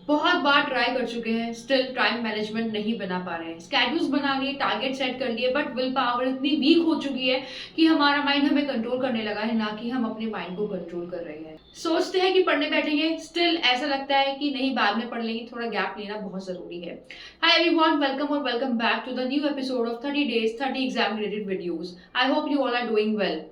बहुत बार ट्राई कर चुके हैं, स्टिल टाइम मैनेजमेंट नहीं बना पा रहे हैं। स्केड्यूल्स बना लिए, टारगेट सेट कर लिए, बट विल पावर इतनी वीक हो चुकी है कि हमारा माइंड हमें कंट्रोल करने लगा है, ना कि हम अपने माइंड को कंट्रोल कर रहे हैं। सोचते हैं कि पढ़ने बैठेंगे, स्टिल ऐसा लगता है कि नहीं, बाद में पढ़ लेंगे, थोड़ा गैप लेना बहुत जरूरी है। हाय एवरीवन, वेलकम और welcome back to the new episode of 30 days 30 exam related videos. I hope you all are doing well.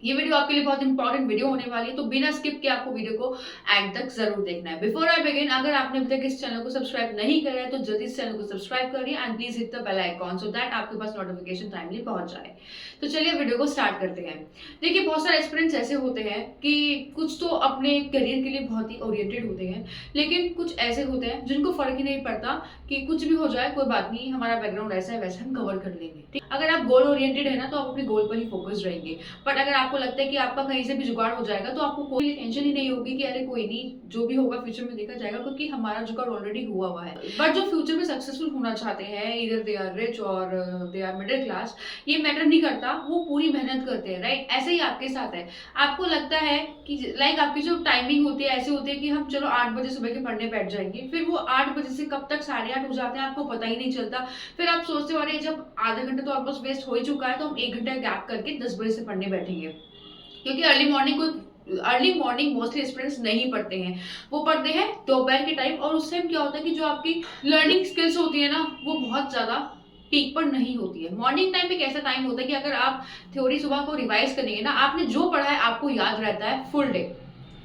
ये वीडियो आपके लिए बहुत इंपॉर्टेंट वीडियो होने वाली है, तो बिना स्किप के आपको वीडियो को एंड तक जरूर देखना है। बिफोर आई बिगिन, अगर आपने अभी तक इस चैनल को सब्सक्राइब नहीं करा है तो जल्दी इस चैनल को सब्सक्राइब करिए and please hit the bell icon so that आपके पास नोटिफिकेशन टाइमली पहुंच जाए। तो चलिए वीडियो को स्टार्ट करते हैं। देखिए, बहुत सारे एस्पिरेंट्स ऐसे होते हैं कि कुछ तो अपने करियर के लिए बहुत ही ओरिएंटेड होते हैं, लेकिन कुछ ऐसे होते हैं जिनको फर्क ही नहीं पड़ता कि कुछ भी हो जाए, कोई बात नहीं, हमारा बैकग्राउंड ऐसा है वैसे हम कवर कर लेंगे। ठीक, अगर आप गोल ओरिएंटेड है ना तो आप अपने गोल पर ही फोकस रहेंगे। बट अगर आपको लगता है कि आपका कहीं से भी जुगाड़ हो जाएगा तो आपको कोई टेंशन ही नहीं होगी कि अरे कोई नहीं, जो भी होगा फ्यूचर में देखा जाएगा, क्योंकि हमारा जुगाड़ ऑलरेडी हुआ है। बट जो फ्यूचर में सक्सेसफुल होना चाहते हैं, इधर दे आर रिच और दे आर मिडिल क्लास, ये मैटर नहीं करता, वो पूरी मेहनत करते हैं। राइट, ऐसे ही आपके साथ है। आपको लगता है कि लाइक आपकी जो टाइमिंग होती है ऐसे होती है कि हम चलो 8 बजे सुबह के पढ़ने बैठ जाएंगे, फिर वो 8 बजे से कब तक 8:30 हो जाते हैं आपको पता ही नहीं चलता। फिर आप सोचते हो अरे जब आधा घंटा तो ऑलमोस्ट वेस्ट हो ही चुका है, तो हम 1 घंटा गैप करके 10 बजे से पढ़ने बैठेंगे, क्योंकि अर्ली मॉर्निंग मोस्टली स्टूडेंट्स नहीं पढ़ते हैं, वो पढ़ते हैं दोपहर के टाइम। और उस टाइम क्या होता है कि जो आपकी लर्निंग स्किल्स होती है ना, वो बहुत ज्यादा पीक पर नहीं होती है। मॉर्निंग टाइम एक ऐसा टाइम होता है कि अगर आप थ्योरी सुबह को रिवाइज करेंगे ना, आपने जो पढ़ा है आपको याद रहता है फुल डे।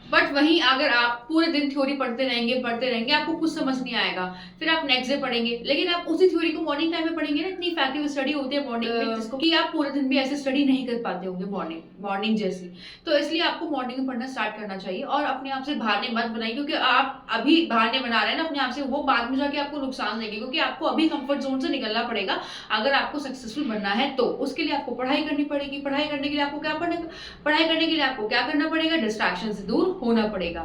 बट वहीं अगर आप पूरे दिन थ्योरी पढ़ते रहेंगे आपको कुछ समझ नहीं आएगा, फिर आप नेक्स्ट डे पढ़ेंगे, लेकिन आप उसी थ्योरी को मॉर्निंग टाइम में पढ़ेंगे ना, इतनी इफेक्टिव स्टडी होती है मॉर्निंग में जिसको कि आप पूरे दिन भी ऐसे स्टडी नहीं कर पाते होंगे मॉर्निंग जैसी। तो इसलिए आपको मॉर्निंग में पढ़ना स्टार्ट करना चाहिए और अपने आप से बहाने मत बनाइए, क्योंकि आप अभी बहाने बना रहे हैं ना अपने आप से, वो बाद में जाके आपको नुकसान देंगे, क्योंकि आपको अभी कंफर्ट जोन से निकलना पड़ेगा। अगर आपको सक्सेसफुल बनना है तो उसके लिए आपको पढ़ाई करनी पड़ेगी। पढ़ाई करने के लिए आपको क्या करना पड़ेगा, डिस्ट्रैक्शन से दूर होना पड़ेगा।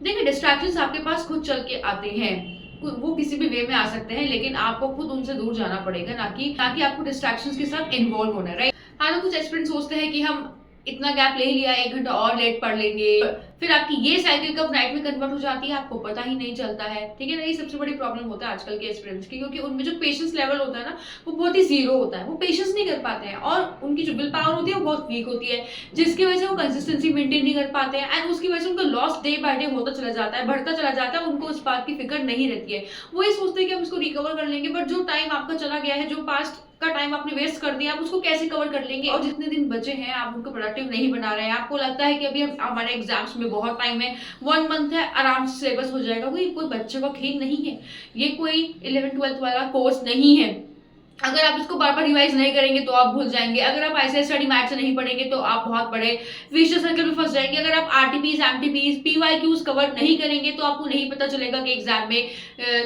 देखिए, डिस्ट्रैक्शंस आपके पास खुद चल के आते हैं, वो किसी भी वे में आ सकते हैं, लेकिन आपको खुद उनसे दूर जाना पड़ेगा, ना कि आपको डिस्ट्रैक्शंस के साथ इन्वॉल्व होना है। राइट, हाँ, तो कुछ एक्सपीरियंस सोचते हैं कि हम इतना गैप ले लिया, 1 घंटा और लेट पढ़ लेंगे, फिर आपकी ये साइकिल कब नाइट में कन्वर्ट हो जाती है आपको पता ही नहीं चलता है। ठीक है ना, ये सबसे बड़ी प्रॉब्लम होता है आजकल के एस्पिरेंट्स की, क्योंकि उनमें जो पेशेंस लेवल होता है ना, वो बहुत ही जीरो होता है, वो पेशेंस नहीं कर पाते हैं, और उनकी जो विल पावर होती है वो बहुत वीक होती है, जिसकी वजह से वो कंसिस्टेंसी मेंटेन नहीं कर पाते हैं, एंड उसकी वजह से उनका लॉस डे बाय डे होता चला जाता है, बढ़ता चला जाता है, उनको इस बात की फिक्र नहीं रहती है। वो ये सोचते हैं कि हम इसको रिकवर कर लेंगे, बट जो टाइम आपका चला गया है, जो पास्ट का टाइम आपने वेस्ट कर दिया, आप उसको कैसे कवर कर लेंगे। और जितने दिन बचे हैं आप उनको प्रोडक्टिव नहीं बना रहे हैं, आपको लगता है कि अभी हमारे एग्जाम्स में बहुत टाइम है, 1 मंथ है, आराम से सिलेबस हो जाएगा। कोई बच्चे का खेल नहीं है, ये कोई 11th-12th वाला कोर्स नहीं है। अगर आप इसको बार बार रिवाइज नहीं करेंगे तो आप भूल जाएंगे, अगर आप ऐसे स्टडी मैथ से नहीं पढ़ेंगे तो आप बहुत बड़े विशियस सर्कल में फंस जाएंगे, अगर आप आरटीपीज, एमटीपीज, पीवाईक्यूज कवर नहीं करेंगे तो आपको नहीं पता चलेगा कि एग्जाम में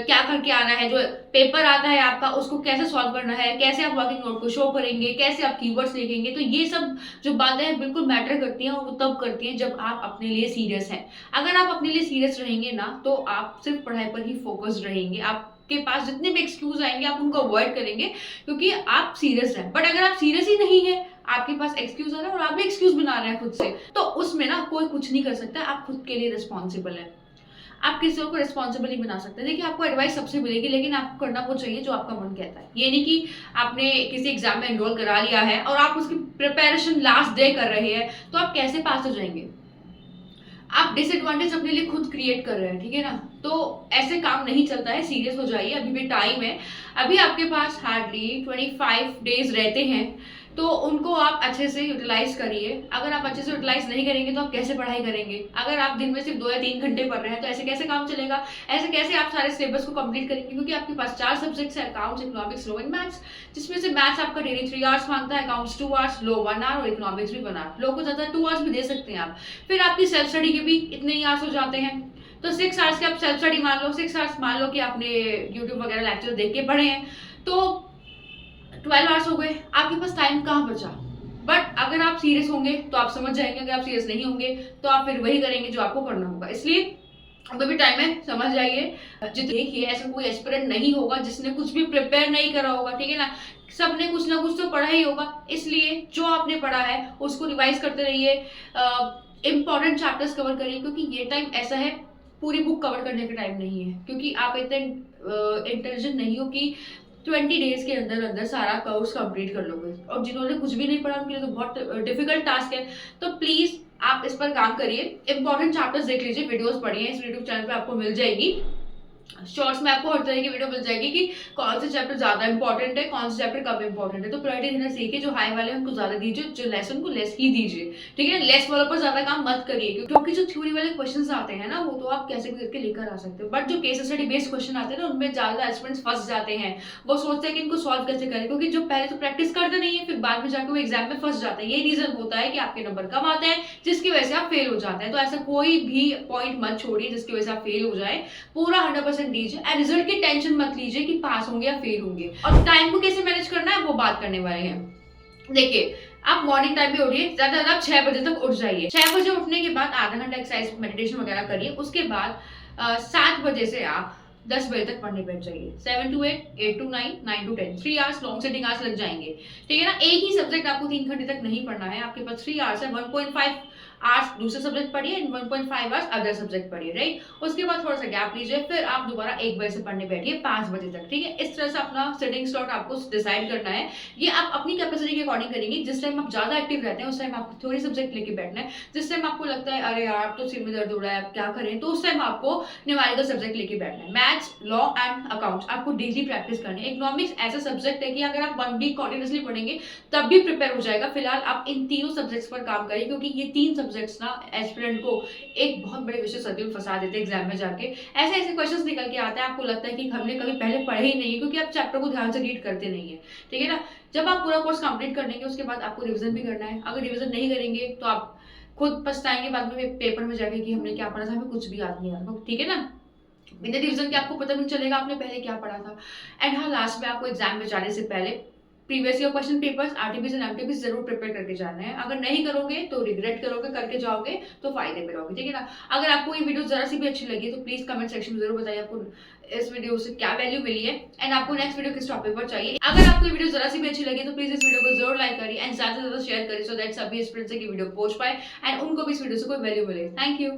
क्या करके आना है, जो पेपर आता है आपका उसको कैसे सॉल्व करना है, कैसे आप वर्किंग नोट को शो करेंगे, कैसे आप कीवर्ड्स लिखेंगे। तो ये सब जो बातें हैं बिल्कुल मैटर करती हैं, और वो तब करती हैं जब आप अपने लिए सीरियस हैं। अगर आप अपने लिए सीरियस रहेंगे ना तो आप सिर्फ पढ़ाई पर ही फोकस रहेंगे, आपके पास जितने भी एक्सक्यूज आएंगे आप उनको अवॉइड करेंगे, क्योंकि आप सीरियस हैं। बट अगर आप सीरियस ही नहीं है, आपके पास एक्सक्यूज आ रहा है और आप भी एक्सक्यूज बना रहे हैं खुद से, तो उसमें ना कोई कुछ नहीं कर सकता, आप खुद के लिए रिस्पॉन्सिबल है, आप किसी और को रिस्पॉन्सिबल नहीं बना सकते। देखिए, आपको एडवाइस सबसे मिलेगी, लेकिन आपको करना वो चाहिए जो आपका मन कहता है। ये नहीं कि आपने किसी एग्जाम में एनरोल करा लिया है और आप उसकी प्रिपरेशन लास्ट डे कर रहे हैं, तो आप कैसे पास हो जाएंगे। आप डिसएडवांटेज अपने लिए खुद क्रिएट कर रहे हैं, ठीक है ना, तो ऐसे काम नहीं चलता है। सीरियस हो जाइए, अभी भी टाइम है, अभी आपके पास हार्डली 25 डेज रहते हैं, तो उनको आप अच्छे से यूटिलाइज करिए। अगर आप अच्छे से यूटिलाइज नहीं करेंगे तो आप कैसे पढ़ाई करेंगे। अगर आप दिन में सिर्फ 2 या 3 घंटे पढ़ रहे हैं तो ऐसे कैसे काम चलेगा, ऐसे कैसे आप सारे सिलेबस को कंप्लीट करेंगे, क्योंकि आपके पास 4 सब्जेक्ट्स है, accounts, economics, law and maths, जिसमें से मैथ्स आपका डेली 3 आवर्स मांगता है, अकाउंट्स 2 आवर्स, लॉ 1 आवर और इकोनॉमिक्स भी 1 आवर। लॉ को ज्यादा 2 आवर्स भी दे सकते हैं आप। फिर आपकी सेल्फ स्टडी के भी इतने ही आवर्स हो जाते हैं, तो 6 आवर्स के आप सेल्फ स्टडी मान लो, 6 आवर्स मान लो कि आपने यूट्यूब वगैरह लेक्चर देख के पढ़े हैं, तो 12 आवर्स हो गए, आपके पास टाइम कहाँ बचा। बट अगर आप सीरियस होंगे तो आप समझ जाएंगे, अगर आप सीरियस नहीं होंगे तो आप फिर वही करेंगे जो आपको करना होगा। इसलिए अभी भी टाइम है, समझ जाइए। देखिए, ऐसा कोई एस्पिरेंट नहीं होगा जिसने कुछ भी प्रिपेयर नहीं करा होगा, ठीक है ना, सबने कुछ ना कुछ तो पढ़ा ही होगा। इसलिए जो आपने पढ़ा है उसको रिवाइज करते रहिए, इंपॉर्टेंट चैप्टर्स कवर करिए, क्योंकि ये टाइम ऐसा है पूरी बुक कवर करने का टाइम नहीं है, क्योंकि आप इतने इंटेलिजेंट नहीं हो कि 20 डेज के अंदर अंदर सारा कोर्स कंप्लीट कर लोगे। और जिन्होंने कुछ भी नहीं पढ़ा उनके लिए तो बहुत डिफिकल्ट टास्क है। तो प्लीज आप इस पर काम करिए, इंपॉर्टेंट चैप्टर्स देख लीजिए, वीडियोस पढ़िए, इस यूट्यूब चैनल पे आपको मिल जाएगी। शॉर्ट्स में आपको हर तरह की वीडियो मिल जाएगी कि कौन से चैप्टर ज्यादा इंपॉर्टेंट है, कौन से चैप्टर कम इंपॉर्टेंट है। तो प्रायोरिटी देना सीखिए, जो हाई वाले हैं उनको ज्यादा दीजिए, जो लेस उनको लेस ही दीजिए, ठीक है। लेस वालों पर ज्यादा काम मत करिए, क्योंकि जो थ्योरी वाले क्वेश्चंस आते हैं ना वो तो आप कैसे भी करके लेकर आ सकते हो, बट जो केस स्टडी बेस्ड क्वेश्चन आते हैं ना उनमें ज्यादा एस्पिरेंट्स फंस जाते हैं। वो सोचते हैं कि इनको सॉल्व कैसे करें, क्योंकि जो पहले तो प्रैक्टिस करते नहीं है, फिर बाद में जाकर वो एग्जाम में फंस जाते हैं। ये रीजन होता है कि आपके नंबर कम आते हैं, जिसकी वजह से आप फेल हो जाते हैं। तो ऐसा कोई भी पॉइंट मत छोड़िए जिसकी वजह से आप फेल हो जाए, पूरा 100% दीजिए एंड रिजल्ट की टेंशन मत लीजिए कि पास होंगे या फेल होंगे। और टाइम को कैसे मैनेज करना है वो बात करने वाले हैं। देखिए, आप मॉर्निंग टाइम पे उठिए, ज्यादा ज्यादा आप 6 बजे तक उठ जाइए। 6 बजे उठने के बाद आधा घंटा एक्सरसाइज मेडिटेशन वगैरह करिए। उसके बाद 7 बजे से आप 10 बजे तक पढ़ने बैठ जाइए। 7 to 8, 8 to 9, 9 to 10, 3 hours long sitting hours लग जाएंगे, ठीक है ना। एक ही सब्जेक्ट आपको 3 घंटे तक नहीं पढ़ना है, आपके पास 3 आवर्स है। 1.5 आवर्स दूसरे सब्जेक्ट पढ़िए एंड 1.5 आवर्स अदर सब्जेक्ट पढ़िए, राइट। उसके बाद थोड़ा सा गैप लीजिए, फिर आप दोबारा 1 बजे से पढ़ने बैठिए 5 बजे तक, ठीक है। इस तरह से अपना सिटिंग स्लॉट आपको डिसाइड करना है। ये आप अपनी कैपेसिटी के अकॉर्डिंग करेंगे। जिस टाइम आप ज्यादा एक्टिव रहते हैं उस टाइम आपको थ्योरी सब्जेक्ट लेके बैठना है। जिस टाइम आपको लगता है अरे यार तो सिर में दर्द हो रहा है, अब क्या करें, तो उस टाइम आपको न्यूमेरिकल सब्जेक्ट लेके बैठना है। मैथ्स, लॉ एंड अकाउंट्स आपको डेली प्रैक्टिस करनी है। इकोनॉमिक्स ऐसा सब्जेक्ट है कि अगर आप 1 वीक कॉन्टिन्यूसली पढ़ेंगे तब भी प्रिपेयर हो जाएगा। फिलहाल आप इन तीनों सब्जेक्ट्स पर काम करें, क्योंकि ये 3 सब्जेक्ट्स ना एस्पिरेंट को एक बहुत बड़े विषय सर्कल में फंसा देते हैं एग्जाम में जाके। ऐसे ऐसे क्वेश्चंस निकल के आते हैं, आपको लगता है कि हमने कभी पहले पढ़े ही नहीं है, क्योंकि आप चैप्टर को ध्यान से रीड करते नहीं है, ठीक है ना। जब आप पूरा कोर्स कंप्लीट कर लेंगे उसके बाद आपको रिवीजन भी करना है। अगर रिवीजन नहीं करेंगे तो आप खुद पछताएंगे बाद में पेपर में जाके कि हमने क्या पढ़ा था, हमें कुछ भी याद नहीं आ रहा, ठीक है ना। बिना रिवीजन के आपको पता भी नहीं चलेगा आपने पहले क्या पढ़ा था। एंड हाँ, लास्ट में आपको एग्जाम में जाने से पहले previous year question papers, RTPC and MTPC जरूर प्रिपेयर करके जाना है। अगर नहीं करोगे तो रिग्रेट करोगे, करके जाओगे तो फायदे में रहोगे, ठीक है ना। अगर आपको ये वीडियो जरा सी भी अच्छी लगी तो प्लीज कमेंट सेक्शन में जरूर बताइए आपको इस वीडियो से क्या वैल्यू मिली है एंड आपको नेक्स्ट वीडियो किस टॉपिक पर चाहिए। अगर आपको ये वीडियो जरा सी भी अच्छी लगी तो प्लीज इस वीडियो को जरूर लाइक करिए एंड ज्यादा से ज्यादा शेयर करिए, सो दैट सभी स्टूडेंट्स की वीडियो पहुंच पाए एंड उनको भी इस वीडियो से कोई वैल्यू मिले। Thank you.